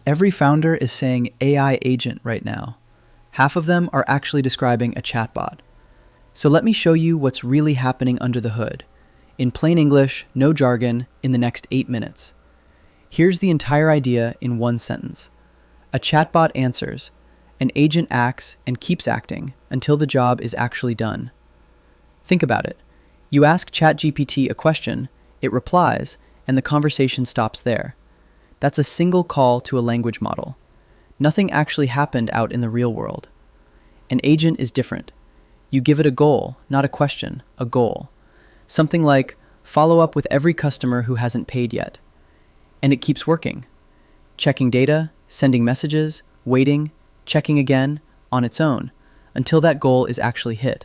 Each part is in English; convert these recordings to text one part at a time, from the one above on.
Every founder is saying AI agent right now. Half of them are actually describing a chatbot. So let me show you what's really happening under the hood. In plain English, no jargon, in the next 8 minutes. Here's the entire idea in one sentence. A chatbot answers. An agent acts and keeps acting until the job is actually done. Think about it. You ask ChatGPT a question, it replies, and the conversation stops there. That's a single call to a language model. Nothing actually happened out in the real world. An agent is different. You give it a goal, not a question, a goal. Something like, follow up with every customer who hasn't paid yet. And it keeps working. Checking data, sending messages, waiting, checking again, on its own, until that goal is actually hit.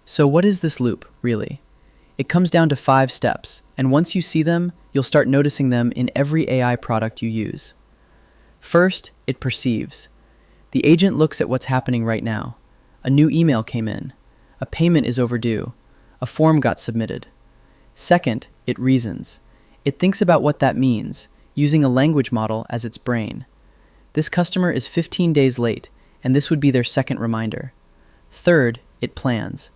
So what is this loop, really? It comes down to 5 steps, and once you see them, you'll start noticing them in every AI product you use. First, it perceives. The agent looks at what's happening right now. A new email came in. A payment is overdue. A form got submitted. Second, it reasons. It thinks about what that means, using a language model as its brain. This customer is 15 days late, and this would be their second reminder. Third, it plans.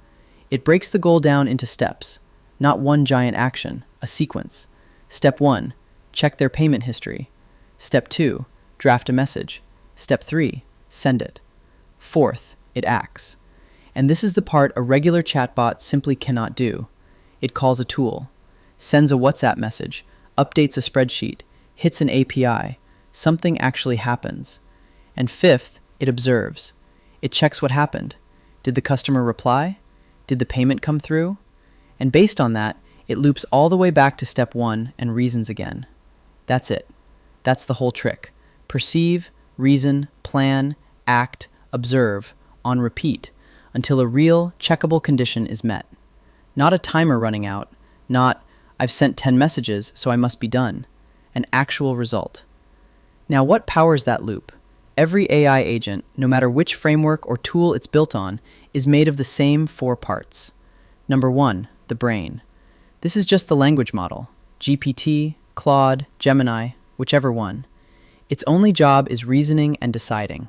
It breaks the goal down into steps, not one giant action, a sequence. Step 1, check their payment history. Step 2, draft a message. Step 3, send it. Fourth, it acts. And this is the part a regular chatbot simply cannot do. It calls a tool, sends a WhatsApp message, updates a spreadsheet, hits an API. Something actually happens. And fifth, it observes. It checks what happened. Did the customer reply? Did the payment come through? And based on that, it loops all the way back to step 1 and reasons again. That's it. That's the whole trick. Perceive, reason, plan, act, observe, on repeat, until a real, checkable condition is met. Not a timer running out, not, I've sent 10 messages, so I must be done. An actual result. Now, what powers that loop? Every AI agent, no matter which framework or tool it's built on, is made of the same 4 parts. Number 1, the brain. This is just the language model. GPT, Claude, Gemini, whichever one. Its only job is reasoning and deciding.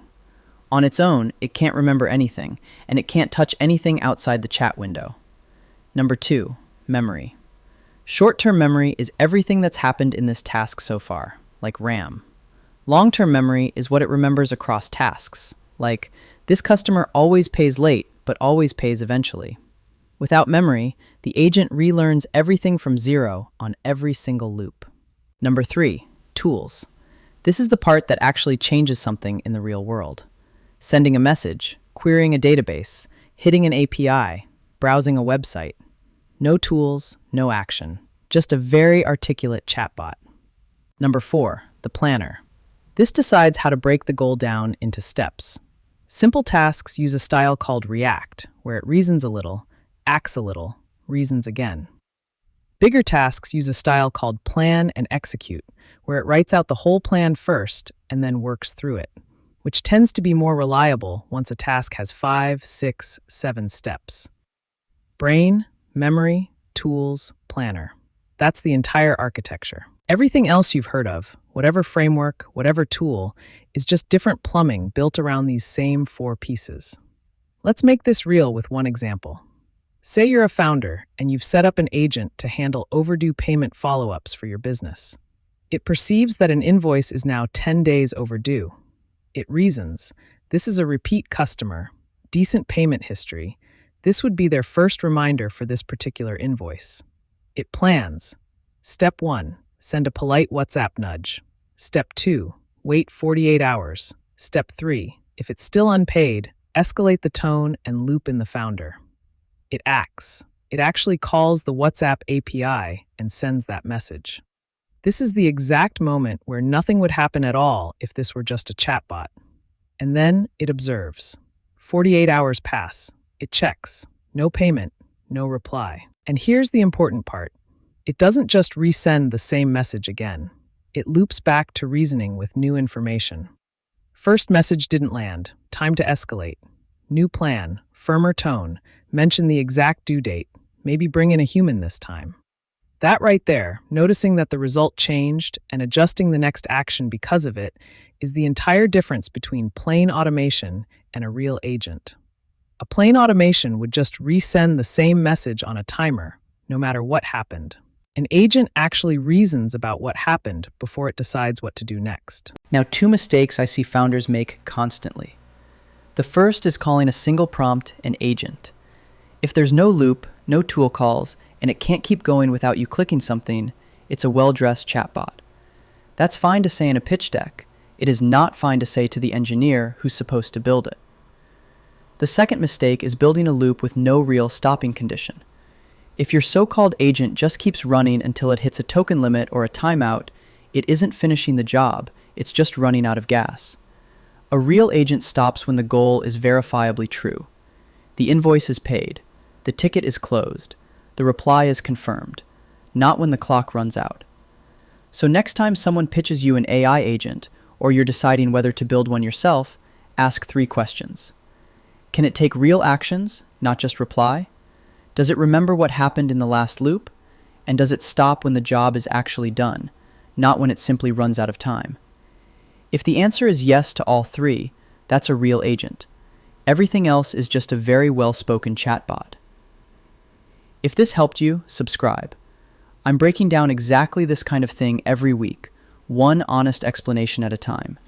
On its own, it can't remember anything, and it can't touch anything outside the chat window. Number 2, memory. Short-term memory is everything that's happened in this task so far, like RAM. Long-term memory is what it remembers across tasks, like, this customer always pays late, but always pays eventually. Without memory, the agent relearns everything from zero on every single loop. Number 3, tools. This is the part that actually changes something in the real world. Sending a message, querying a database, hitting an API, browsing a website. No tools, no action. Just a very articulate chatbot. Number 4, the planner. This decides how to break the goal down into steps. Simple tasks use a style called react, where it reasons a little, acts a little, reasons again. Bigger tasks use a style called plan and execute, where it writes out the whole plan first and then works through it, which tends to be more reliable once a task has 5, 6, 7 steps. Brain, memory, tools, planner. That's the entire architecture. Everything else you've heard of, whatever framework, whatever tool, is just different plumbing built around these same 4 pieces. Let's make this real with one example. Say you're a founder and you've set up an agent to handle overdue payment follow-ups for your business. It perceives that an invoice is now 10 days overdue. It reasons, this is a repeat customer, decent payment history. This would be their first reminder for this particular invoice. It plans. Step 1, send a polite WhatsApp nudge. Step 2, wait 48 hours. Step 3, if it's still unpaid, escalate the tone and loop in the founder. It acts. It actually calls the WhatsApp API and sends that message. This is the exact moment where nothing would happen at all if this were just a chatbot. And then it observes. 48 hours pass. It checks. No payment, no reply. And here's the important part. It doesn't just resend the same message again. It loops back to reasoning with new information. First message didn't land. Time to escalate. New plan, firmer tone, mention the exact due date, maybe bring in a human this time. That right there, noticing that the result changed and adjusting the next action because of it, is the entire difference between plain automation and a real agent. A plain automation would just resend the same message on a timer, no matter what happened. An agent actually reasons about what happened before it decides what to do next. Now, two mistakes I see founders make constantly. The first is calling a single prompt an agent. If there's no loop, no tool calls, and it can't keep going without you clicking something, it's a well-dressed chatbot. That's fine to say in a pitch deck. It is not fine to say to the engineer who's supposed to build it. The second mistake is building a loop with no real stopping condition. If your so-called agent just keeps running until it hits a token limit or a timeout, it isn't finishing the job, it's just running out of gas. A real agent stops when the goal is verifiably true. The invoice is paid. The ticket is closed. The reply is confirmed, not when the clock runs out. So next time someone pitches you an AI agent, or you're deciding whether to build one yourself, ask 3 questions. Can it take real actions, not just reply? Does it remember what happened in the last loop? And does it stop when the job is actually done, not when it simply runs out of time? If the answer is yes to all 3, that's a real agent. Everything else is just a very well-spoken chatbot. If this helped you, subscribe. I'm breaking down exactly this kind of thing every week, one honest explanation at a time.